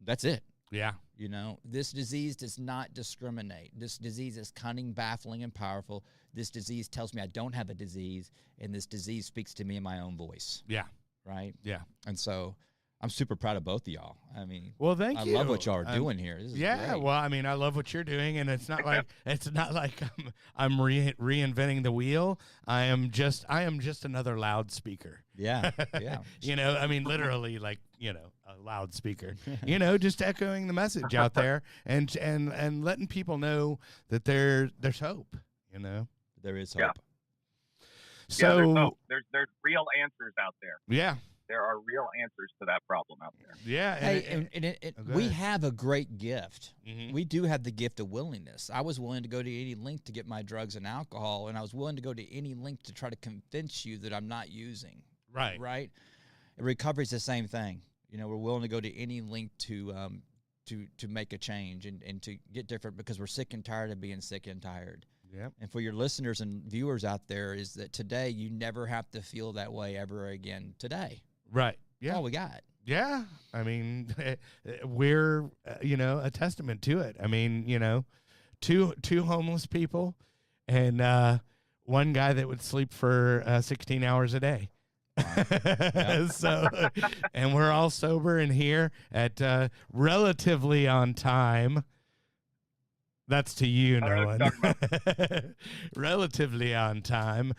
That's it. Yeah. You know, this disease does not discriminate. This disease is cunning, baffling, and powerful. This disease tells me I don't have a disease, and this disease speaks to me in my own voice. Yeah. Right. Yeah. And so I'm super proud of both of y'all. I mean, well, thank you. I love what y'all are doing here. This is great. Well, I mean, I love what you're doing, and it's not like I'm reinventing the wheel. I am just another loudspeaker. Yeah, yeah. You know, I mean, literally, like, you know, a loudspeaker. You know, just echoing the message out there, and letting people know that there's hope. You know, there is hope. Yeah. So there's real answers out there. Yeah. There are real answers to that problem out there. Yeah. We have a great gift. We do have the gift of willingness. I was willing to go to any length to get my drugs and alcohol, and I was willing to go to any length to try to convince you that I'm not using. Right. Right. Recovery is the same thing. You know, we're willing to go to any length to make a change and to get different because we're sick and tired of being sick and tired. Yep. And for your listeners and viewers out there is that today you never have to feel that way ever again today. Right. Yeah. That's all we got. Yeah. I mean, we're, you know, a testament to it. I mean, you know, two homeless people and one guy that would sleep for 16 hours a day. Wow. So, and we're all sober and here at relatively on time. That's to you, Nolan. Relatively on time.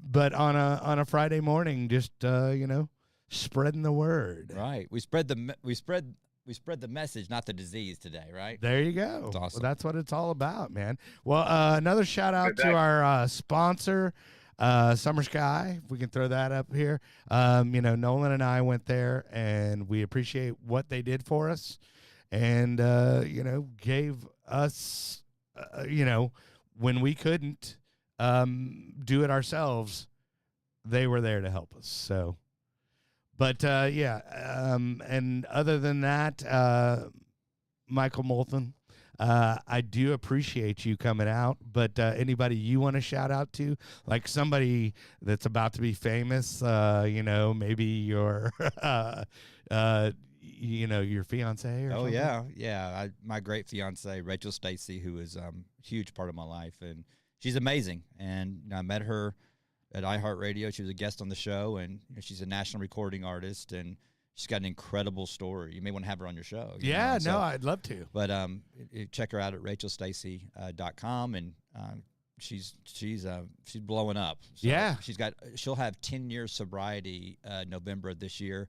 But on a Friday morning, just you know, spreading the word. Right. We spread the message, not the disease today. Right. There you go. That's awesome. Well, that's what it's all about, man. Well, another shout out to our sponsor, Summer Sky. If we can throw that up here. You know, Nolan and I went there, and we appreciate what they did for us, and you know, gave us, you know, when we couldn't do it ourselves, they were there to help us. So, but yeah, and other than that, Michael Moulton, I do appreciate you coming out, but anybody you want to shout out to, like somebody that's about to be famous, you know, maybe your you know, your fiance or something? Yeah. My great fiance, Rachel Stacy, who is a huge part of my life, and she's amazing. And you know, I met her at iHeartRadio. She was a guest on the show, and you know, she's a national recording artist, and she's got an incredible story. You may want to have her on your show. Yeah, no, I'd love to. But check her out at rachelstacy.com, and she's blowing up. So yeah, she'll have 10 years sobriety November of this year.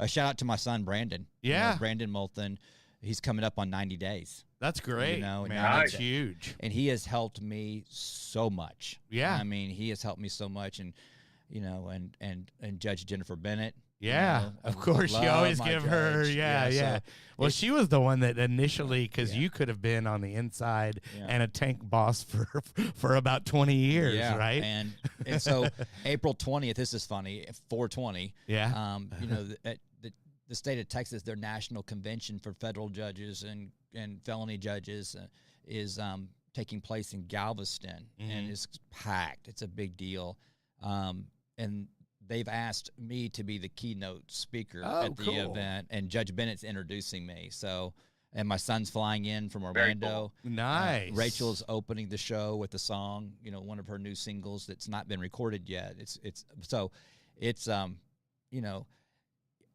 Shout out to my son Brandon. Yeah, you know, Brandon Moulton. He's coming up on 90 days. That's great. You know, man, that's huge. And he has helped me so much. Yeah, I mean, he has helped me so much, and you know, and Judge Jennifer Bennett. Yeah, you know, of course. You always give her, yeah. So well, she was the one that initially, because you could have been on the inside and a tank boss for about 20 years, right? And so April 20th, this is funny, 420. Yeah. You know, the state of Texas, their national convention for federal judges and felony judges is taking place in Galveston, and it's packed. It's a big deal, and they've asked me to be the keynote speaker at the event, and Judge Bennett's introducing me. So and my son's flying in from Orlando. Cool. Nice. Rachel's opening the show with a song, one of her new singles that's not been recorded yet. It's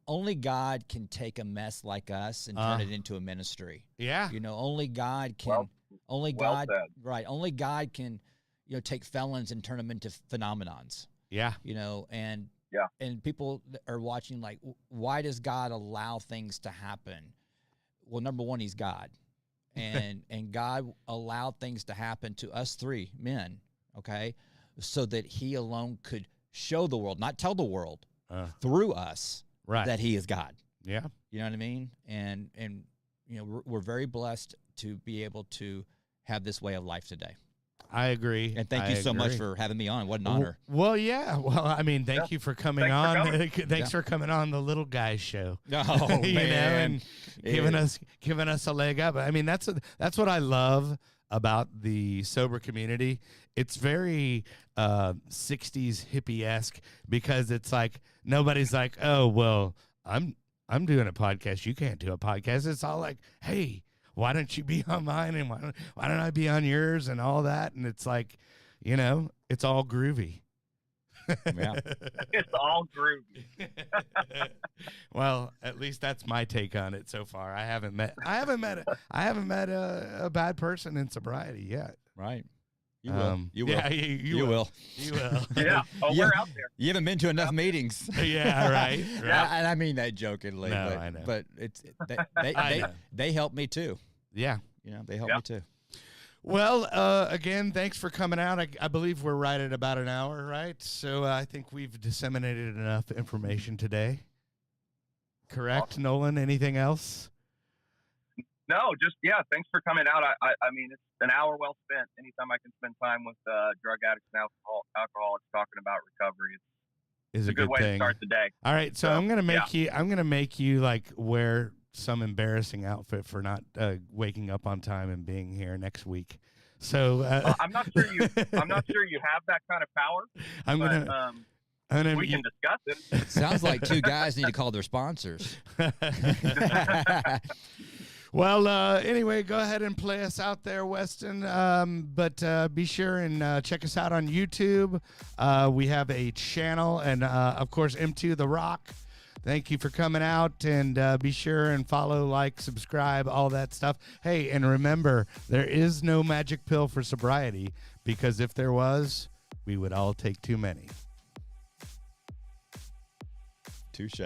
only God can take a mess like us and turn it into a ministry. Yeah. Only God can. Only God can, take felons and turn them into phenomenons. Yeah. And people are watching like, why does God allow things to happen? Well, number one, he's God. And God allowed things to happen to us three men, okay, so that he alone could show the world, not tell the world, through us that he is God. Yeah. You know what I mean? And we're very blessed to be able to have this way of life today. I agree. And thank you so much for having me on. What an honor. Well, yeah. Well, I mean, thank you for coming on. Thanks for coming on the Little Guys show. Oh, man. And giving us a leg up. I mean, that's what I love about the sober community. It's very 60s hippie-esque because it's like nobody's like, oh, well, I'm doing a podcast. You can't do a podcast. It's all like, hey, why don't you be on mine and why don't I be on yours and all that? And it's like, it's all groovy. Yeah. It's all groovy. Well, at least that's my take on it so far. I haven't met a bad person in sobriety yet. Right. You will. You will. Yeah, you will. You will. Yeah. Oh, we're out there. You haven't been to enough meetings. Yeah, right. And I mean that jokingly. No, but, I know. But they help me too. Yeah. They help me too. Well, again, thanks for coming out. I believe we're right at about an hour, right? So I think we've disseminated enough information today. Correct, awesome. Nolan? Anything else? No, just, thanks for coming out. I mean, it's an hour well spent. Anytime I can spend time with drug addicts and alcoholics talking about recovery, it's a good way to start the day. All right, so I'm gonna make you like wear some embarrassing outfit for not waking up on time and being here next week. So I'm not sure you have that kind of power. We can discuss it. Sounds like two guys need to call their sponsors. Well, anyway, go ahead and play us out there, Weston. But be sure and check us out on YouTube. We have a channel, and of course, M2 The Rock. Thank you for coming out, and be sure and follow, like, subscribe, all that stuff. Hey, and remember, there is no magic pill for sobriety, because if there was, we would all take too many. Touche.